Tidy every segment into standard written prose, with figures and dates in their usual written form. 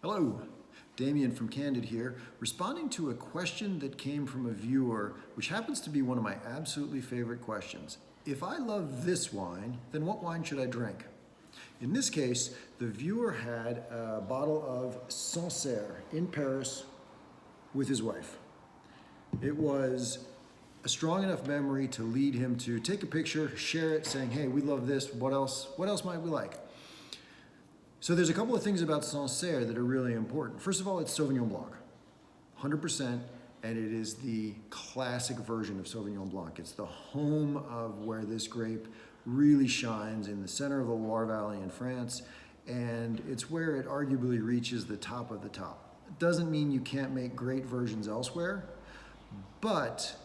Hello, Damien from Candid here, responding to a question that came from a viewer, which happens to be one of my absolutely favorite questions. If I love this wine, then what wine should I drink? In this case, the viewer had a bottle of Sancerre in Paris with his wife. It was a strong enough memory to lead him to take a picture, share it, saying, hey, we love this, what else might we like? So there's a couple of things about Sancerre that are really important. First of all, it's Sauvignon Blanc, 100%, and it is the classic version of Sauvignon Blanc. It's the home of where this grape really shines in the center of the Loire Valley in France, and it's where it arguably reaches the top of the top. It doesn't mean you can't make great versions elsewhere, but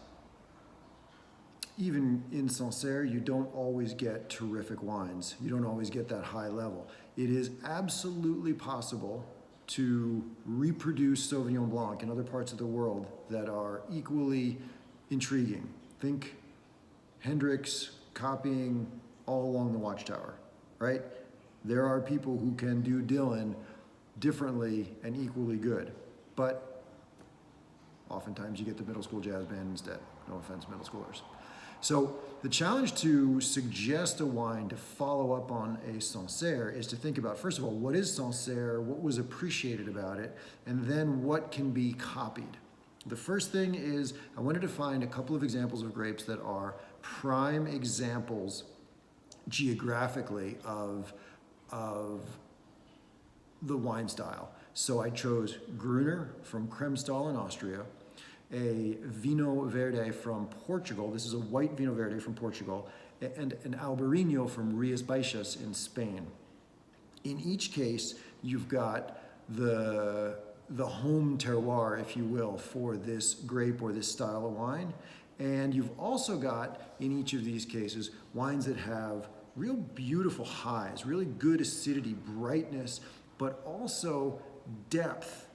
even in Sancerre, you don't always get terrific wines. You don't always get that high level. It is absolutely possible to reproduce Sauvignon Blanc in other parts of the world that are equally intriguing. Think Hendrix copying all along the Watchtower, right? There are people who can do Dylan differently and equally good, but oftentimes you get the middle school jazz band instead. No offense, middle schoolers. So the challenge to suggest a wine to follow up on a Sancerre is to think about, first of all, what is Sancerre, what was appreciated about it, and then what can be copied. The first thing is I wanted to find a couple of examples of grapes that are prime examples geographically of the wine style. So I chose Gruner from Kremstal in Austria, a Vinho Verde from Portugal. This is a white Vinho Verde from Portugal, and an Albarino from Rías Baixas in Spain. In each case, you've got the home terroir, if you will, for this grape or this style of wine. And you've also got, in each of these cases, wines that have real beautiful highs, really good acidity, brightness, but also depth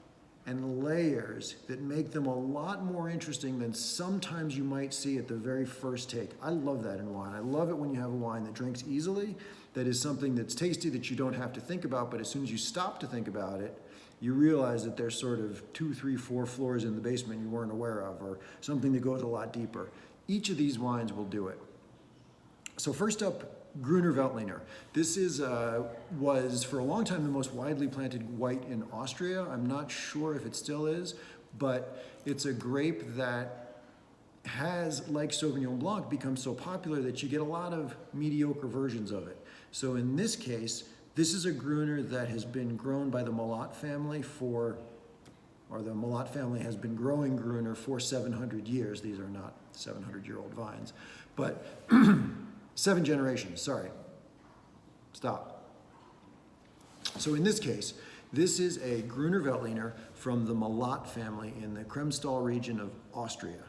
and layers that make them a lot more interesting than sometimes you might see at the very first take. I love that in wine. I love it when you have a wine that drinks easily, that is something that's tasty that you don't have to think about, but as soon as you stop to think about it, you realize that there's sort of 2, 3, 4 floors in the basement you weren't aware of, or something that goes a lot deeper. Each of these wines will do it. So first up, Gruner Veltliner. This was for a long time the most widely planted white in Austria. I'm not sure if it still is, but it's a grape that has, like Sauvignon Blanc, become so popular that you get a lot of mediocre versions of it. So in this case, this is a Gruner that has been grown by the Malott family the Malott family has been growing Gruner for 700 years. These are not 700-year-old vines, but 7 generations, sorry. Stop. So in this case, this is a Gruner Veltliner from the Malott family in the Kremstal region of Austria.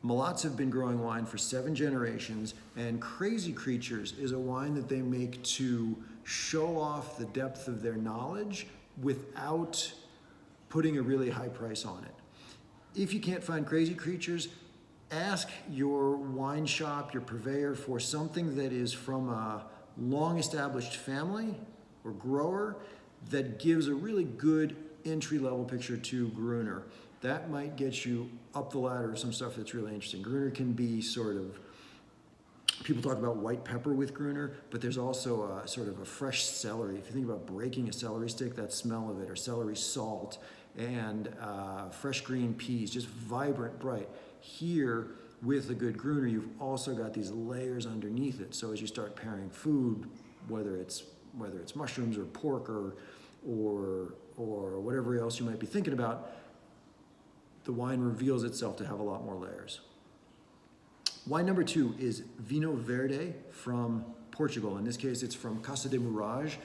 Malotts have been growing wine for 7 generations, and Crazy Creatures is a wine that they make to show off the depth of their knowledge without putting a really high price on it. If you can't find Crazy Creatures, ask your wine shop, your purveyor, for something that is from a long-established family or grower that gives a really good entry-level picture to Gruner. That might get you up the ladder of some stuff that's really interesting. Gruner can be sort of, people talk about white pepper with Gruner, but there's also a sort of a fresh celery. If you think about breaking a celery stick, that smell of it, or celery salt, and fresh green peas, just vibrant, bright. Here, with a good Gruner, you've also got these layers underneath it. So as you start pairing food, whether it's mushrooms or pork or whatever else you might be thinking about, the wine reveals itself to have a lot more layers. Wine number 2 is Vinho Verde from Portugal. In this case, it's from Casa de Mirage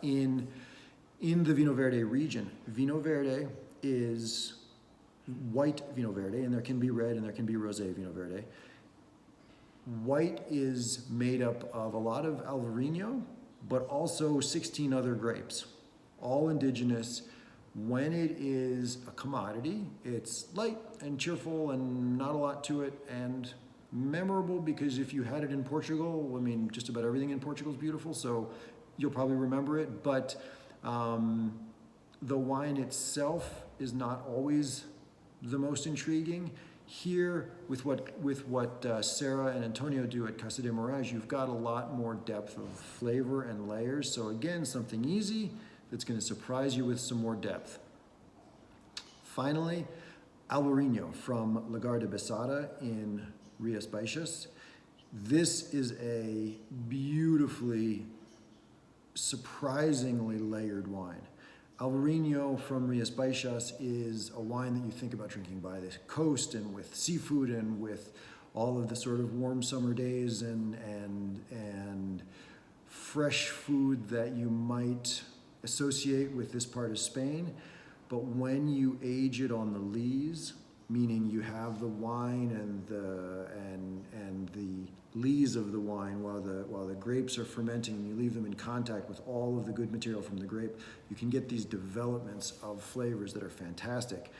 in the Vinho Verde region. Vinho Verde is white Vinho Verde, and there can be red and there can be rosé Vinho Verde. White is made up of a lot of Alvarinho, but also 16 other grapes, all indigenous. When it is a commodity, it's light and cheerful and not a lot to it, and memorable because if you had it in Portugal, I mean, just about everything in Portugal is beautiful, so you'll probably remember it, but The wine itself is not always the most intriguing. Here, with what Sarah and Antonio do at Casa de Mirage, you've got a lot more depth of flavor and layers. So again, something easy that's going to surprise you with some more depth. Finally, Albarino from Lagar de Besada in Rías Baixas. This is a beautifully, surprisingly layered wine. Albarino from Rías Baixas is a wine that you think about drinking by the coast and with seafood and with all of the sort of warm summer days and fresh food that you might associate with this part of Spain. But when you age it on the lees, meaning you have the wine and the lees of the wine while the grapes are fermenting, and you leave them in contact with all of the good material from the grape, you can get these developments of flavors that are fantastic.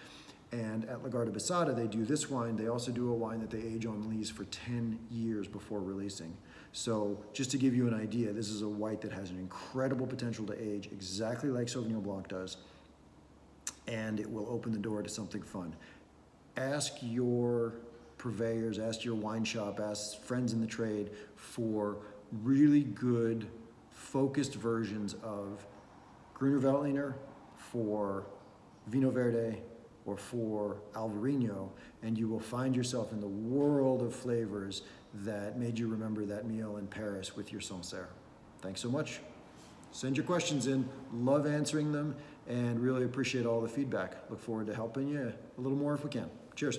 And at Lagar de Besada, they do this wine. They also do a wine that they age on lees for 10 years before releasing. So just to give you an idea, this is a white that has an incredible potential to age exactly like Sauvignon Blanc does, and it will open the door to something fun. Ask your purveyors, ask your wine shop, ask friends in the trade for really good, focused versions of Gruner Veltliner for Vino Verde or for Albarino, and you will find yourself in the world of flavors that made you remember that meal in Paris with your Sancerre. Thanks so much. Send your questions in. Love answering them and really appreciate all the feedback. Look forward to helping you a little more if we can. Cheers.